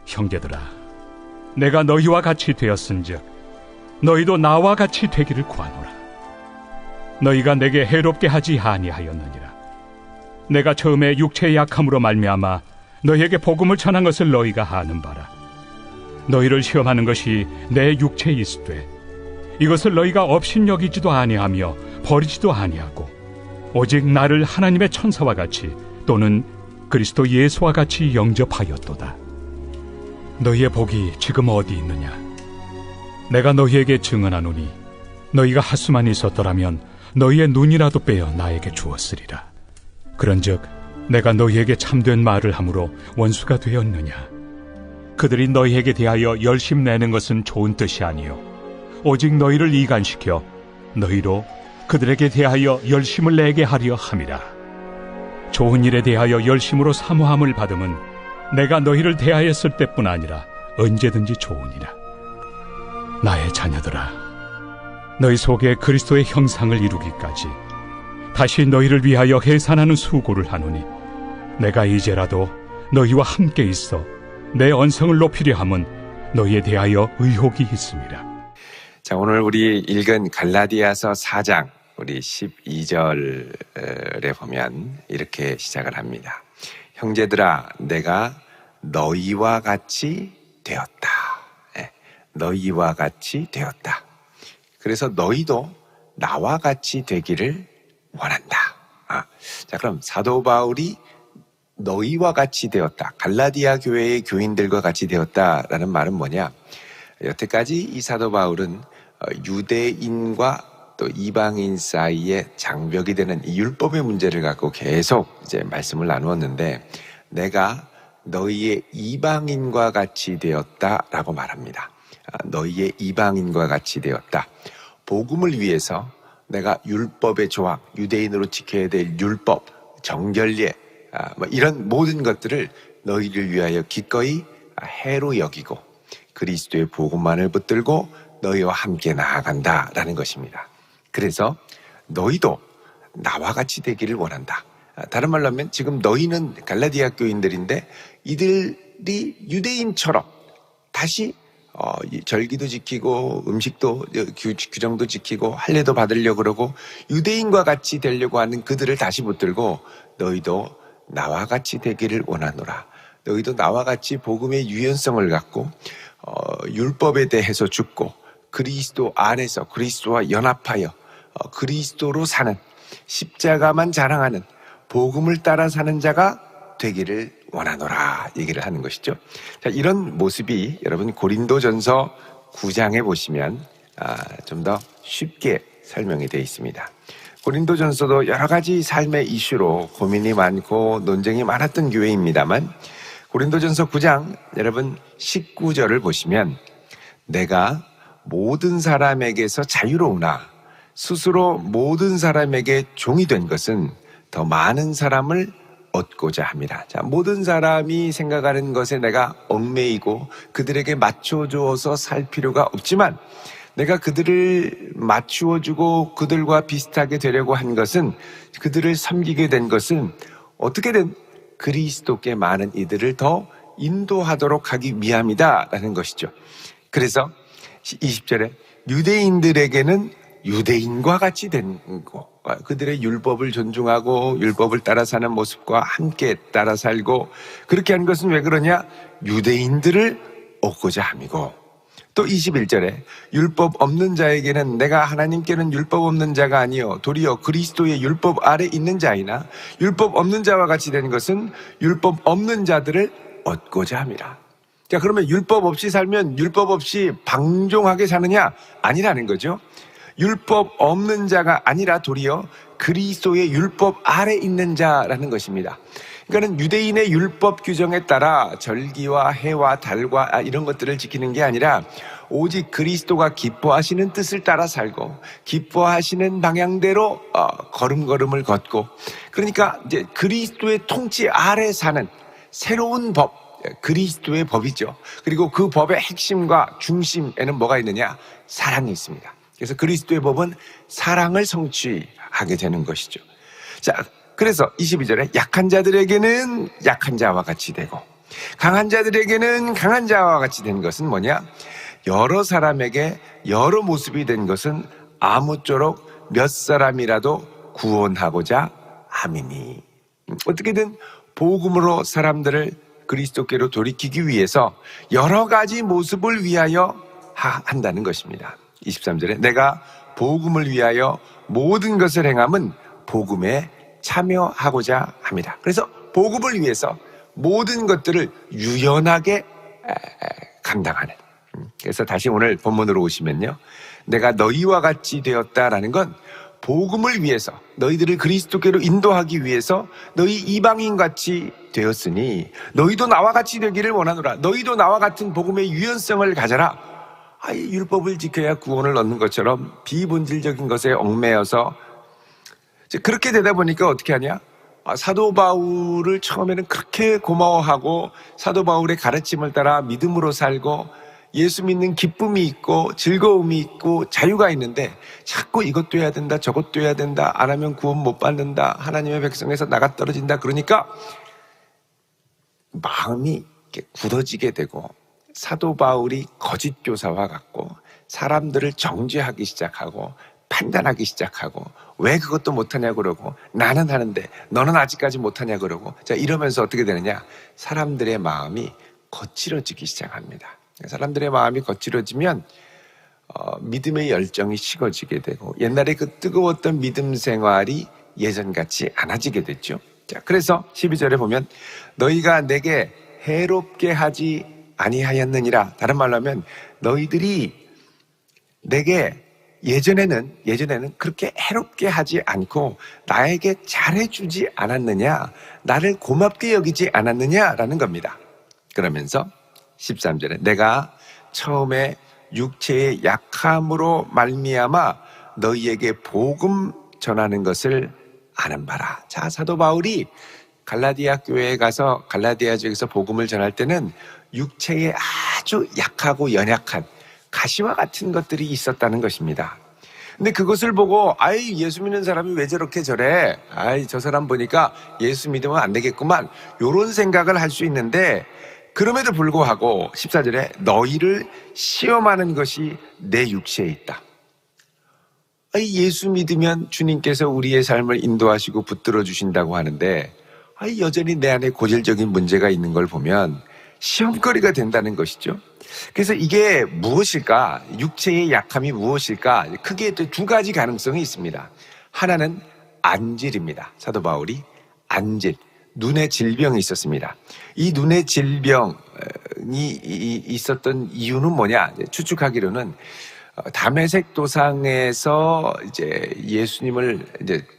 형제들아, 내가 너희와 같이 되었은즉 너희도 나와 같이 되기를 구하노라. 너희가 내게 해롭게 하지 아니하였느니라. 내가 처음에 육체의 약함으로 말미암아 너희에게 복음을 전한 것을 너희가 아는 바라. 너희를 시험하는 것이 내 육체에 있으되 이것을 너희가 업신여기지도 아니하며 버리지도 아니하고 오직 나를 하나님의 천사와 같이 또는 그리스도 예수와 같이 영접하였도다. 너희의 복이 지금 어디 있느냐? 내가 너희에게 증언하노니 너희가 하수만 있었더라면 너희의 눈이라도 빼어 나에게 주었으리라. 그런즉 내가 너희에게 참된 말을 함으로 원수가 되었느냐? 그들이 너희에게 대하여 열심 내는 것은 좋은 뜻이 아니요 오직 너희를 이간시켜 너희로 그들에게 대하여 열심을 내게 하려 함이라. 좋은 일에 대하여 열심으로 사모함을 받음은 내가 너희를 대하였을 때뿐 아니라 언제든지 좋으니라. 나의 자녀들아, 너희 속에 그리스도의 형상을 이루기까지 다시 너희를 위하여 해산하는 수고를 하노니 내가 이제라도 너희와 함께 있어 내 언성을 높이려 함은 너희에 대하여 의혹이 있습니다. 자, 오늘 우리 읽은 갈라디아서 4장 우리 12절에 보면 이렇게 시작을 합니다. 형제들아, 내가 너희와 같이 되었다. 너희와 같이 되었다. 그래서 너희도 나와 같이 되기를 원한다. 자, 그럼 사도 바울이 너희와 같이 되었다, 갈라디아 교회의 교인들과 같이 되었다라는 말은 뭐냐? 여태까지 이 사도 바울은 유대인과 또 이방인 사이에 장벽이 되는 이 율법의 문제를 갖고 계속 이제 말씀을 나누었는데, 내가 너희의 이방인과 같이 되었다라고 말합니다. 너희의 이방인과 같이 되었다. 복음을 위해서 내가 율법의 조항, 유대인으로 지켜야 될 율법, 정결례, 이런 모든 것들을 너희를 위하여 기꺼이 해로 여기고 그리스도의 복음만을 붙들고 너희와 함께 나아간다라는 것입니다. 그래서 너희도 나와 같이 되기를 원한다. 다른 말로 하면 지금 너희는 갈라디아 교인들인데 이들이 유대인처럼 다시 절기도 지키고 음식도 규정도 지키고 할례도 받으려고 그러고 유대인과 같이 되려고 하는 그들을 다시 붙들고 너희도 나와 같이 되기를 원하노라. 너희도 나와 같이 복음의 유연성을 갖고 율법에 대해서 죽고 그리스도 안에서 그리스도와 연합하여 그리스도로 사는, 십자가만 자랑하는, 복음을 따라 사는 자가 되기를 원하노라 얘기를 하는 것이죠. 자, 이런 모습이 여러분 고린도전서 9장에 보시면 좀 더 쉽게 설명이 되어 있습니다. 고린도전서도 여러 가지 삶의 이슈로 고민이 많고 논쟁이 많았던 교회입니다만, 고린도전서 9장 여러분 19절을 보시면 내가 모든 사람에게서 자유로우나 스스로 모든 사람에게 종이 된 것은 더 많은 사람을 얻고자 합니다. 자, 모든 사람이 생각하는 것에 내가 얽매이고 그들에게 맞춰주어서 살 필요가 없지만, 내가 그들을 맞추어주고 그들과 비슷하게 되려고 한 것은, 그들을 섬기게 된 것은 어떻게든 그리스도께 많은 이들을 더 인도하도록 하기 위함이다라는 것이죠. 그래서 20절에 유대인들에게는 유대인과 같이 된 거, 그들의 율법을 존중하고 율법을 따라 사는 모습과 함께 따라 살고, 그렇게 한 것은 왜 그러냐? 유대인들을 얻고자 함이고, 또 21절에 율법 없는 자에게는 내가 하나님께는 율법 없는 자가 아니요 도리어 그리스도의 율법 아래 있는 자이나 율법 없는 자와 같이 된 것은 율법 없는 자들을 얻고자 함이라. 자, 그러면 율법 없이 살면 율법 없이 방종하게 사느냐? 아니라는 거죠. 율법 없는 자가 아니라 도리어 그리스도의 율법 아래 있는 자라는 것입니다. 그러니까 유대인의 율법 규정에 따라 절기와 해와 달과 이런 것들을 지키는 게 아니라 오직 그리스도가 기뻐하시는 뜻을 따라 살고 기뻐하시는 방향대로 걸음걸음을 걷고, 그러니까 이제 그리스도의 통치 아래 사는 새로운 법, 그리스도의 법이죠. 그리고 그 법의 핵심과 중심에는 뭐가 있느냐? 사랑이 있습니다. 그래서 그리스도의 법은 사랑을 성취하게 되는 것이죠. 자, 그래서 22절에 약한 자들에게는 약한 자와 같이 되고 강한 자들에게는 강한 자와 같이 된 것은 뭐냐? 여러 사람에게 여러 모습이 된 것은 아무쪼록 몇 사람이라도 구원하고자 함이니. 어떻게든 복음으로 사람들을 그리스도께로 돌이키기 위해서 여러 가지 모습을 위하여 한다는 것입니다. 23절에 내가 복음을 위하여 모든 것을 행함은 복음에 참여하고자 합니다. 그래서 복음을 위해서 모든 것들을 유연하게 감당하는. 그래서 다시 오늘 본문으로 오시면요, 내가 너희와 같이 되었다라는 건 복음을 위해서, 너희들을 그리스도께로 인도하기 위해서 너희 이방인같이 되었으니 너희도 나와 같이 되기를 원하노라. 너희도 나와 같은 복음의 유연성을 가져라. 율법을 지켜야 구원을 얻는 것처럼 비본질적인 것에 얽매여서 그렇게 되다 보니까 어떻게 하냐? 사도 바울을 처음에는 그렇게 고마워하고 사도 바울의 가르침을 따라 믿음으로 살고 예수 믿는 기쁨이 있고 즐거움이 있고 자유가 있는데 자꾸 이것도 해야 된다, 저것도 해야 된다, 안 하면 구원 못 받는다, 하나님의 백성에서 나가 떨어진다. 그러니까 마음이 굳어지게 되고 사도 바울이 거짓 교사와 같고 사람들을 정죄하기 시작하고 판단하기 시작하고 왜 그것도 못하냐 그러고 나는 하는데 너는 아직까지 못하냐 그러고, 자, 이러면서 어떻게 되느냐? 사람들의 마음이 거칠어지기 시작합니다. 사람들의 마음이 거칠어지면 믿음의 열정이 식어지게 되고 옛날에 그 뜨거웠던 믿음 생활이 예전같이 않아지게 됐죠. 자, 그래서 12절에 보면 너희가 내게 해롭게 하지 아니하였느니라. 다른 말로 하면 너희들이 내게 예전에는 그렇게 해롭게 하지 않고 나에게 잘해주지 않았느냐, 나를 고맙게 여기지 않았느냐라는 겁니다. 그러면서 13절에 내가 처음에 육체의 약함으로 말미암아 너희에게 복음 전하는 것을 아는 바라. 자, 사도 바울이 갈라디아 교회에 가서 갈라디아 지역에서 복음을 전할 때는 육체에 아주 약하고 연약한 가시와 같은 것들이 있었다는 것입니다. 근데 그것을 보고 예수 믿는 사람이 왜 저렇게 저래? 저 사람 보니까 예수 믿으면 안 되겠구만, 이런 생각을 할 수 있는데 그럼에도 불구하고 14절에 너희를 시험하는 것이 내 육체에 있다. 예수 믿으면 주님께서 우리의 삶을 인도하시고 붙들어 주신다고 하는데 여전히 내 안에 고질적인 문제가 있는 걸 보면 시험거리가 된다는 것이죠. 그래서 이게 무엇일까? 육체의 약함이 무엇일까? 크게 두 가지 가능성이 있습니다. 하나는 안질입니다. 사도 바울이 안질, 눈의 질병이 있었습니다. 이 눈의 질병이 있었던 이유는 뭐냐? 추측하기로는 다메섹 도상에서 이제 예수님을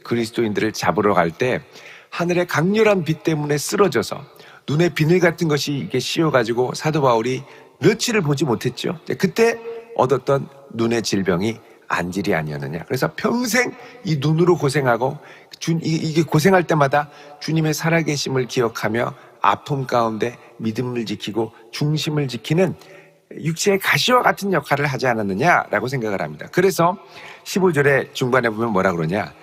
그리스도인들을 잡으러 갈 때 하늘의 강렬한 빛 때문에 쓰러져서 눈에 비늘 같은 것이 이게 씌어가지고 사도 바울이 며칠을 보지 못했죠. 그때 얻었던 눈의 질병이 안질이 아니었느냐. 그래서 평생 이 눈으로 고생하고 이게 고생할 때마다 주님의 살아계심을 기억하며 아픔 가운데 믿음을 지키고 중심을 지키는 육체의 가시와 같은 역할을 하지 않았느냐라고 생각을 합니다. 그래서 15절에 중반에 보면 뭐라 그러냐?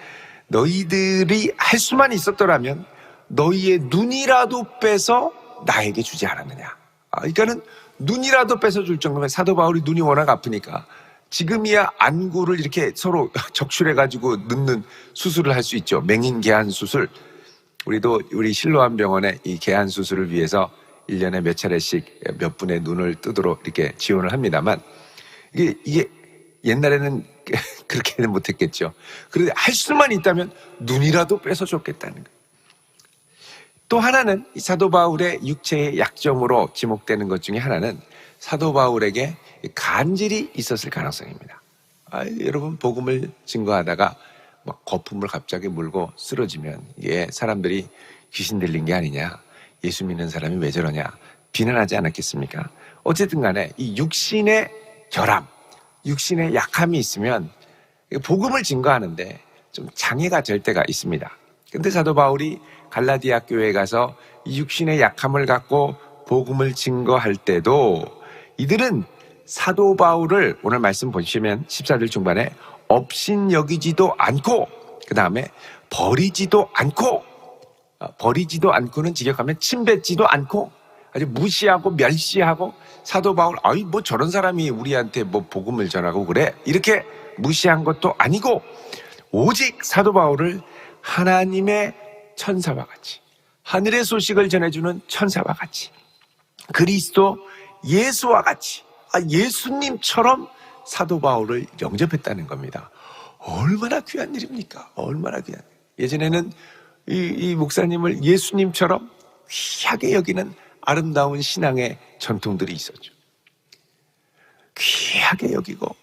너희들이 할 수만 있었더라면 너희의 눈이라도 빼서 나에게 주지 않았느냐. 그러니까는 눈이라도 뺏어 줄 정도면 사도 바울이 눈이 워낙 아프니까 지금이야 안구를 이렇게 서로 적출해가지고 넣는 수술을 할 수 있죠. 맹인 개안 수술. 우리 실로암 병원에 이 개안 수술을 위해서 1년에 몇 차례씩 몇 분의 눈을 뜨도록 이렇게 지원을 합니다만 이게 옛날에는 그렇게는 못했겠죠. 그런데 할 수만 있다면 눈이라도 뺏어줬겠다는 거예요. 또 하나는 이 사도 바울의 육체의 약점으로 지목되는 것 중에 하나는 사도 바울에게 간질이 있었을 가능성입니다. 여러분, 복음을 증거하다가 막 거품을 갑자기 물고 쓰러지면 이게 사람들이 귀신 들린 게 아니냐, 예수 믿는 사람이 왜 저러냐 비난하지 않았겠습니까? 어쨌든 간에 이 육신의 결함, 육신의 약함이 있으면 복음을 증거하는데 좀 장애가 될 때가 있습니다. 근데 사도 바울이 갈라디아 교회에 가서 이 육신의 약함을 갖고 복음을 증거할 때도 이들은 사도 바울을 오늘 말씀 보시면 14절 중반에 업신여기지도 않고 그 다음에 버리지도 않고는 직역하면 침뱉지도 않고 아주 무시하고 멸시하고 사도 바울, 아이 뭐 저런 사람이 우리한테 뭐 복음을 전하고 그래, 이렇게 무시한 것도 아니고 오직 사도 바울을 하나님의 천사와 같이, 하늘의 소식을 전해주는 천사와 같이, 그리스도 예수와 같이, 예수님처럼 사도 바울을 영접했다는 겁니다. 얼마나 귀한 일입니까? 얼마나 귀한 일. 예전에는 이 목사님을 예수님처럼 귀하게 여기는 아름다운 신앙의 전통들이 있었죠. 귀하게 여기고,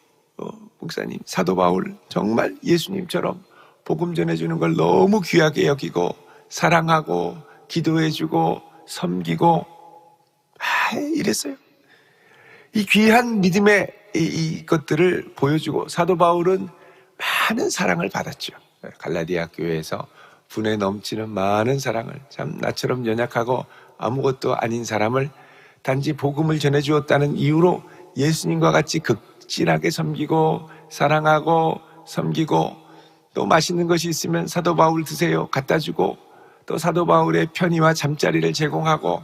목사님, 사도 바울 정말 예수님처럼 복음 전해주는 걸 너무 귀하게 여기고 사랑하고 기도해주고 섬기고 이랬어요. 이 귀한 믿음의 이 것들을 보여주고 사도 바울은 많은 사랑을 받았죠. 갈라디아 교회에서 분에 넘치는 많은 사랑을, 참 나처럼 연약하고 아무것도 아닌 사람을 단지 복음을 전해주었다는 이유로 예수님과 같이 극진하게 섬기고 사랑하고 섬기고, 또 맛있는 것이 있으면 사도 바울 드세요 갖다 주고, 또 사도 바울의 편의와 잠자리를 제공하고,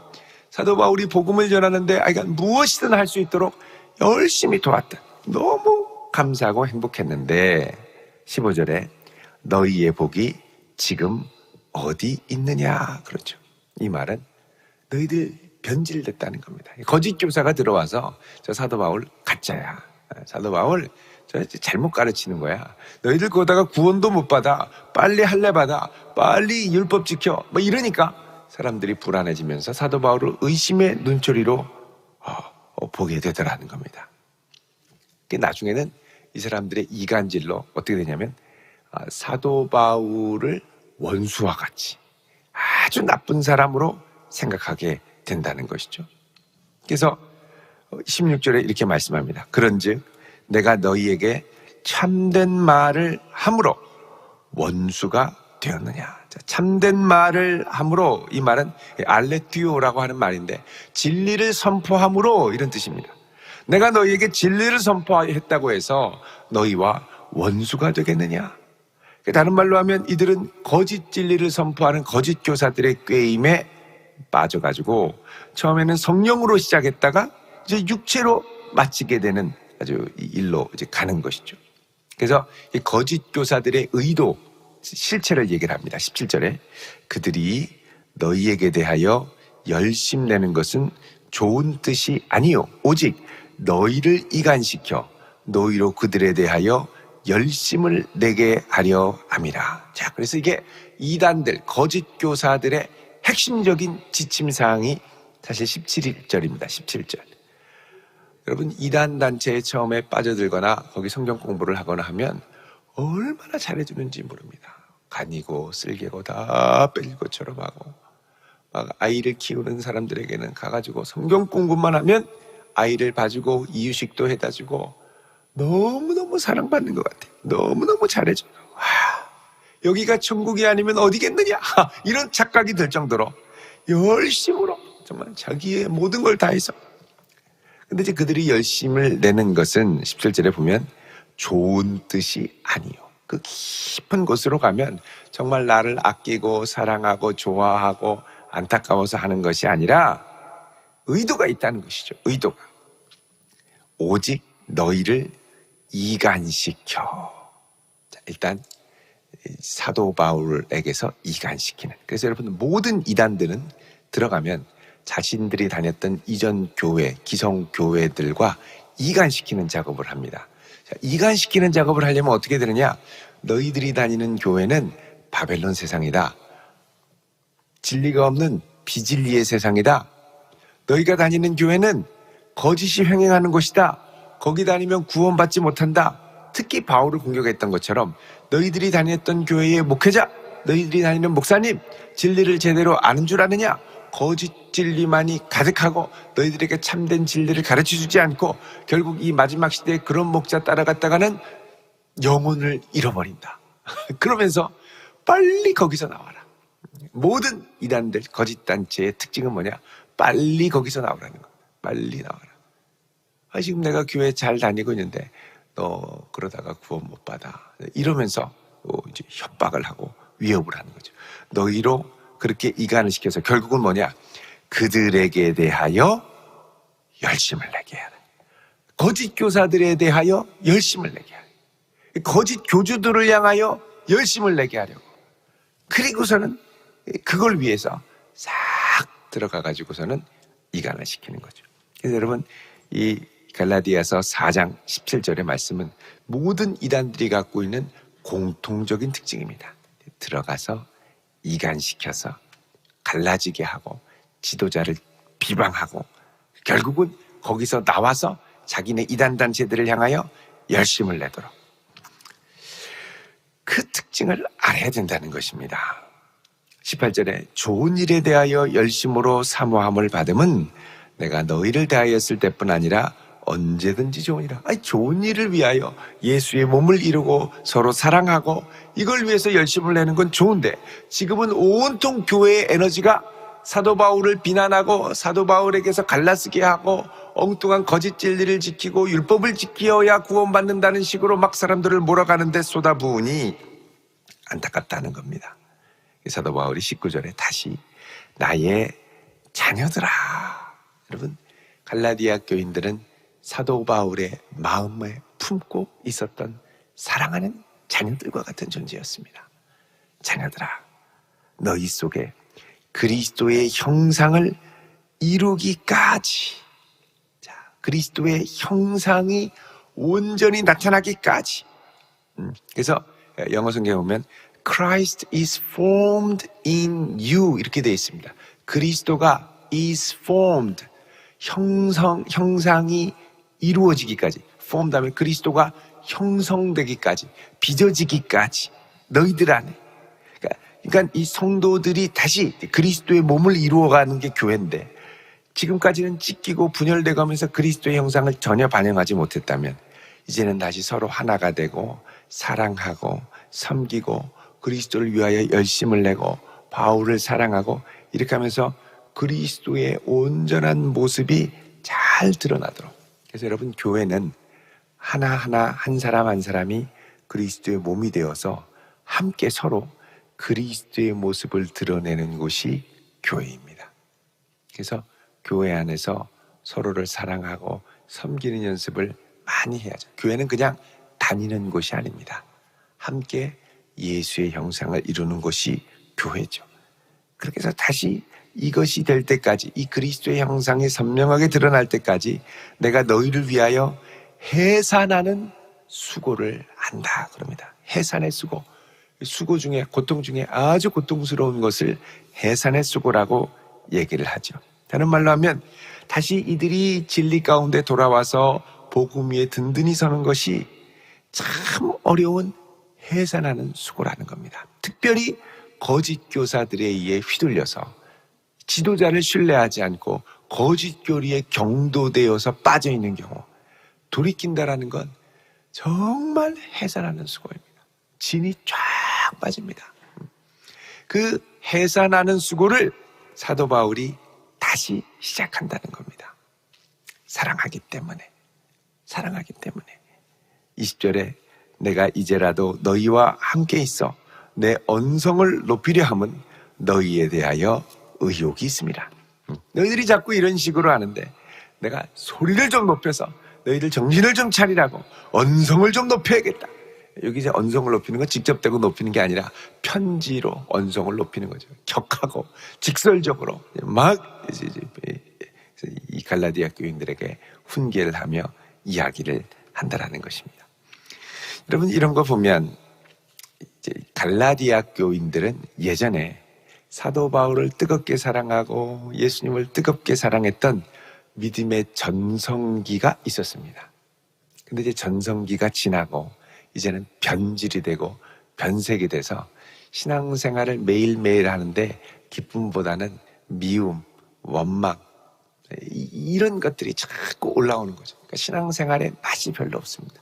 사도 바울이 복음을 전하는데 무엇이든 할 수 있도록 열심히 도왔다. 너무 감사하고 행복했는데 15절에 너희의 복이 지금 어디 있느냐, 그렇죠. 이 말은 너희들 변질됐다는 겁니다. 거짓 교사가 들어와서 저 사도 바울 가짜야, 사도 바울 저 잘못 가르치는 거야, 너희들 거다가 구원도 못 받아, 빨리 할례 받아, 빨리 율법 지켜, 뭐 이러니까 사람들이 불안해지면서 사도 바울을 의심의 눈초리로 보게 되더라는 겁니다. 나중에는 이 사람들의 이간질로 어떻게 되냐면 사도 바울을 원수와 같이 아주 나쁜 사람으로 생각하게 된다는 것이죠. 그래서 16절에 이렇게 말씀합니다. 그런즉 내가 너희에게 참된 말을 함으로 원수가 되었느냐. 참된 말을 함으로, 이 말은 알레티오라고 하는 말인데 진리를 선포함으로 이런 뜻입니다. 내가 너희에게 진리를 선포했다고 해서 너희와 원수가 되겠느냐. 다른 말로 하면 이들은 거짓 진리를 선포하는 거짓 교사들의 꾀임에 빠져가지고 처음에는 성령으로 시작했다가 이제 육체로 마치게 되는 아주 일로 이제 가는 것이죠. 그래서 이 거짓 교사들의 의도, 실체를 얘기를 합니다. 17절에 그들이 너희에게 대하여 열심내는 것은 좋은 뜻이 아니요 오직 너희를 이간시켜 너희로 그들에 대하여 열심을 내게 하려 함이라. 자, 그래서 이게 이단들, 거짓 교사들의 핵심적인 지침사항이 사실 17절입니다. 17절. 여러분, 이단 단체에 처음에 빠져들거나 거기 성경 공부를 하거나 하면 얼마나 잘해주는지 모릅니다. 간이고 쓸개고 다 뺄 것처럼 하고, 막 아이를 키우는 사람들에게는 가가지고 성경 공부만 하면 아이를 봐주고 이유식도 해다 주고 너무너무 사랑받는 것 같아요. 너무너무 잘해줘요. 와, 여기가 천국이 아니면 어디겠느냐, 이런 착각이 들 정도로 열심으로 정말 자기의 모든 걸 다해서. 근데 이제 그들이 열심을 내는 것은 17절에 보면 좋은 뜻이 아니요. 그 깊은 곳으로 가면 정말 나를 아끼고 사랑하고 좋아하고 안타까워서 하는 것이 아니라 의도가 있다는 것이죠. 의도가. 오직 너희를 이간시켜. 자, 일단 사도 바울에게서 이간시키는. 그래서 여러분, 모든 이단들은 들어가면 자신들이 다녔던 이전 교회, 기성 교회들과 이간시키는 작업을 합니다. 자, 이간시키는 작업을 하려면 어떻게 되느냐? 너희들이 다니는 교회는 바벨론 세상이다. 진리가 없는 비진리의 세상이다. 너희가 다니는 교회는 거짓이 횡행하는 곳이다. 거기 다니면 구원받지 못한다. 특히 바울을 공격했던 것처럼 너희들이 다녔던 교회의 목회자, 너희들이 다니는 목사님, 진리를 제대로 아는 줄 아느냐? 거짓 진리만이 가득하고 너희들에게 참된 진리를 가르쳐주지 않고 결국 이 마지막 시대에 그런 목자 따라갔다가는 영혼을 잃어버린다. 그러면서 빨리 거기서 나와라. 모든 이단들, 거짓 단체의 특징은 뭐냐? 빨리 거기서 나오라는 겁니다. 빨리 나와라. 지금 내가 교회 잘 다니고 있는데 너 그러다가 구원 못 받아. 이러면서 이제 협박을 하고 위협을 하는 거죠. 너희로 그렇게 이간을 시켜서 결국은 뭐냐? 그들에게 대하여 열심을 내게 하라. 거짓 교사들에 대하여 열심을 내게 하라. 거짓 교주들을 향하여 열심을 내게 하려고. 그리고서는 그걸 위해서 싹 들어가 가지고서는 이간을 시키는 거죠. 그래서 여러분, 이 갈라디아서 4장 17절의 말씀은 모든 이단들이 갖고 있는 공통적인 특징입니다. 들어가서 이간시켜서 갈라지게 하고 지도자를 비방하고 결국은 거기서 나와서 자기네 이단 단체들을 향하여 열심을 내도록, 그 특징을 알아야 된다는 것입니다. 18절에 좋은 일에 대하여 열심으로 사모함을 받음은 내가 너희를 대하였을 때뿐 아니라 언제든지 좋으니라. 아니, 좋은 일을 위하여 예수의 몸을 이루고 서로 사랑하고 이걸 위해서 열심을 내는 건 좋은데, 지금은 온통 교회의 에너지가 사도 바울을 비난하고 사도 바울에게서 갈라쓰게 하고 엉뚱한 거짓 진리를 지키고 율법을 지키어야 구원받는다는 식으로 막 사람들을 몰아가는데 쏟아부으니 안타깝다는 겁니다. 사도 바울이 19절에 다시 나의 자녀들아. 여러분, 갈라디아 교인들은 사도 바울의 마음에 품고 있었던 사랑하는 자녀들과 같은 존재였습니다. 자녀들아, 너희 속에 그리스도의 형상을 이루기까지, 자, 그리스도의 형상이 온전히 나타나기까지. 그래서 영어 성경에 보면 Christ is formed in you 이렇게 되어 있습니다. 그리스도가 is formed, 형상이 이루어지기까지, formed 하면 그리스도가 형성되기까지, 빚어지기까지 너희들 안에. 그러니까 이 성도들이 다시 그리스도의 몸을 이루어가는 게 교회인데, 지금까지는 찢기고 분열되고 하면서 그리스도의 형상을 전혀 반영하지 못했다면 이제는 다시 서로 하나가 되고 사랑하고 섬기고 그리스도를 위하여 열심을 내고 바울을 사랑하고 이렇게 하면서 그리스도의 온전한 모습이 잘 드러나도록. 그래서 여러분, 교회는 하나하나 한 사람 한 사람이 그리스도의 몸이 되어서 함께 서로 그리스도의 모습을 드러내는 곳이 교회입니다. 그래서 교회 안에서 서로를 사랑하고 섬기는 연습을 많이 해야죠. 교회는 그냥 다니는 곳이 아닙니다. 함께 예수의 형상을 이루는 곳이 교회죠. 그렇게 해서 다시 이것이 될 때까지, 이 그리스도의 형상이 선명하게 드러날 때까지 내가 너희를 위하여 해산하는 수고를 한다 그럽니다. 해산의 수고. 수고 중에, 고통 중에 아주 고통스러운 것을 해산의 수고라고 얘기를 하죠. 다른 말로 하면 다시 이들이 진리 가운데 돌아와서 복음 위에 든든히 서는 것이 참 어려운 해산하는 수고라는 겁니다. 특별히 거짓 교사들에 의해 휘둘려서 지도자를 신뢰하지 않고 거짓 교리에 경도되어서 빠져있는 경우, 돌이킨다라는 건 정말 해산하는 수고입니다. 진이 쫙 빠집니다. 그 해산하는 수고를 사도 바울이 다시 시작한다는 겁니다. 사랑하기 때문에. 20절에 내가 이제라도 너희와 함께 있어 내 언성을 높이려 함은 너희에 대하여 의욕이 있습니다. 너희들이 자꾸 이런 식으로 하는데 내가 소리를 좀 높여서 너희들 정신을 좀 차리라고 언성을 좀 높여야겠다. 여기 이제 언성을 높이는 건 직접 대고 높이는 게 아니라 편지로 언성을 높이는 거죠. 격하고 직설적으로 막 이 갈라디아 교인들에게 훈계를 하며 이야기를 한다라는 것입니다. 여러분, 이런 거 보면 이제 갈라디아 교인들은 예전에 사도 바울을 뜨겁게 사랑하고 예수님을 뜨겁게 사랑했던 믿음의 전성기가 있었습니다. 근데 이제 전성기가 지나고 이제는 변질이 되고 변색이 돼서 신앙생활을 매일매일 하는데 기쁨보다는 미움, 원망, 이런 것들이 자꾸 올라오는 거죠. 그러니까 신앙생활에 맛이 별로 없습니다.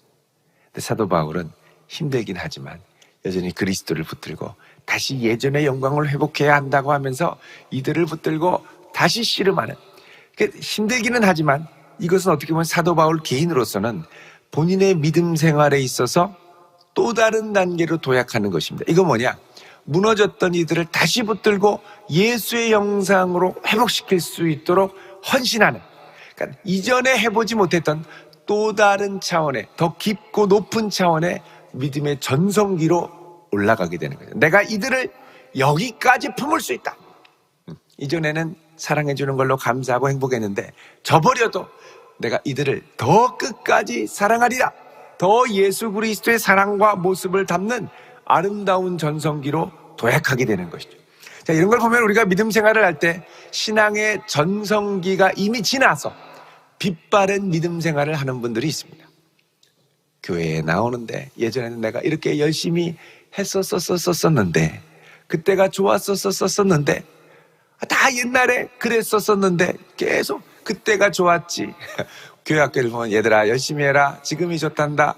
근데 사도 바울은 힘들긴 하지만 여전히 그리스도를 붙들고 다시 예전의 영광을 회복해야 한다고 하면서 이들을 붙들고 다시 씨름하는, 힘들기는 하지만 이것은 어떻게 보면 사도 바울 개인으로서는 본인의 믿음 생활에 있어서 또 다른 단계로 도약하는 것입니다. 이거 뭐냐? 무너졌던 이들을 다시 붙들고 예수의 형상으로 회복시킬 수 있도록 헌신하는, 그러니까 이전에 해보지 못했던 또 다른 차원의, 더 깊고 높은 차원의 믿음의 전성기로 올라가게 되는 거예요. 내가 이들을 여기까지 품을 수 있다. 이전에는 사랑해주는 걸로 감사하고 행복했는데 저버려도 내가 이들을 더 끝까지 사랑하리라. 더 예수 그리스도의 사랑과 모습을 담는 아름다운 전성기로 도약하게 되는 것이죠. 자, 이런 걸 보면 우리가 믿음 생활을 할 때 신앙의 전성기가 이미 지나서 빛바랜 믿음 생활을 하는 분들이 있습니다. 교회에 나오는데 예전에는 내가 이렇게 열심히 했었었는데, 그때가 좋았었었는데, 다 옛날에 그랬었었는데 계속 그때가 좋았지. 교회 학교를 보면 얘들아 열심히 해라, 지금이 좋단다.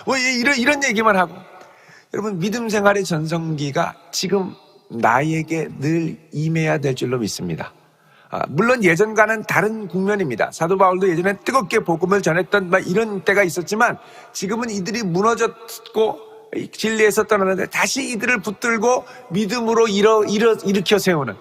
뭐 이런 얘기만 하고. 여러분, 믿음 생활의 전성기가 지금 나에게 늘 임해야 될 줄로 믿습니다. 물론 예전과는 다른 국면입니다. 사도 바울도 예전에 뜨겁게 복음을 전했던 이런 때가 있었지만, 지금은 이들이 무너졌고 진리에서 떠나는데 다시 이들을 붙들고 믿음으로 일으켜 세우는,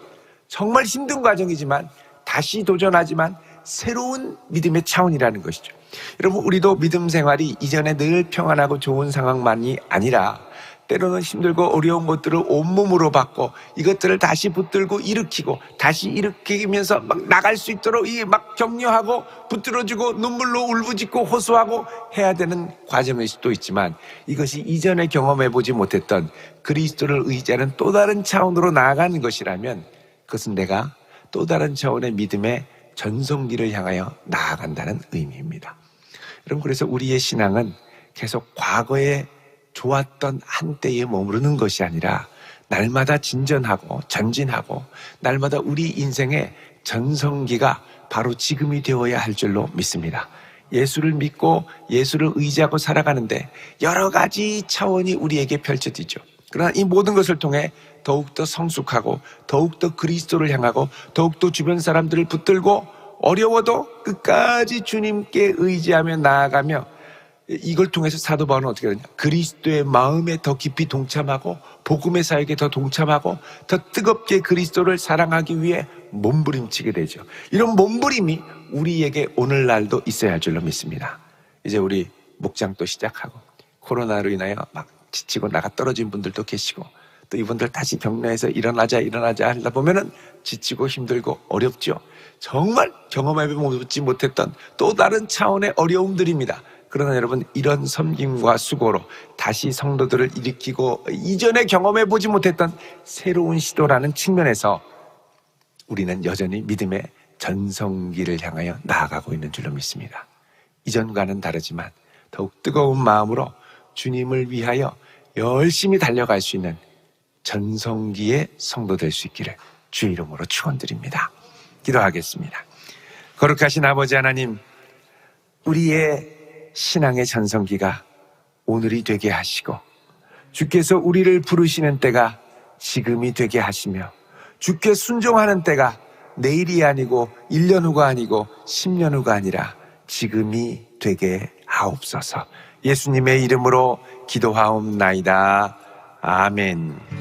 정말 힘든 과정이지만 다시 도전하지만 새로운 믿음의 차원이라는 것이죠. 여러분, 우리도 믿음 생활이 이전에 늘 평안하고 좋은 상황만이 아니라 때로는 힘들고 어려운 것들을 온몸으로 받고 이것들을 다시 붙들고 일으키고 다시 일으키면서 막 나갈 수 있도록 막 격려하고 붙들어주고 눈물로 울부짖고 호소하고 해야 되는 과정일 수도 있지만, 이것이 이전에 경험해보지 못했던 그리스도를 의지하는 또 다른 차원으로 나아가는 것이라면 그것은 내가 또 다른 차원의 믿음의 전성기를 향하여 나아간다는 의미입니다. 여러분, 그래서 우리의 신앙은 계속 과거에 좋았던 한때에 머무르는 것이 아니라 날마다 진전하고 전진하고 날마다 우리 인생의 전성기가 바로 지금이 되어야 할 줄로 믿습니다. 예수를 믿고 예수를 의지하고 살아가는데 여러 가지 차원이 우리에게 펼쳐지죠. 그러나 이 모든 것을 통해 더욱더 성숙하고 더욱더 그리스도를 향하고 더욱더 주변 사람들을 붙들고 어려워도 끝까지 주님께 의지하며 나아가며, 이걸 통해서 사도 바울은 어떻게 하느냐, 그리스도의 마음에 더 깊이 동참하고 복음의 사역에 더 동참하고 더 뜨겁게 그리스도를 사랑하기 위해 몸부림치게 되죠. 이런 몸부림이 우리에게 오늘날도 있어야 할 줄로 믿습니다. 이제 우리 목장도 시작하고 코로나로 인하여 막 지치고 나가 떨어진 분들도 계시고, 또 이분들 다시 격려해서 일어나자 하다 보면은 지치고 힘들고 어렵죠. 정말 경험해보지 못했던 또 다른 차원의 어려움들입니다. 그러나 여러분, 이런 섬김과 수고로 다시 성도들을 일으키고 이전에 경험해보지 못했던 새로운 시도라는 측면에서 우리는 여전히 믿음의 전성기를 향하여 나아가고 있는 줄로 믿습니다. 이전과는 다르지만 더욱 뜨거운 마음으로 주님을 위하여 열심히 달려갈 수 있는 전성기의 성도 될 수 있기를 주의 이름으로 축원드립니다. 기도하겠습니다. 거룩하신 아버지 하나님, 우리의 신앙의 전성기가 오늘이 되게 하시고 주께서 우리를 부르시는 때가 지금이 되게 하시며 주께 순종하는 때가 내일이 아니고 1년 후가 아니고 10년 후가 아니라 지금이 되게 하옵소서. 예수님의 이름으로 기도하옵나이다. 아멘.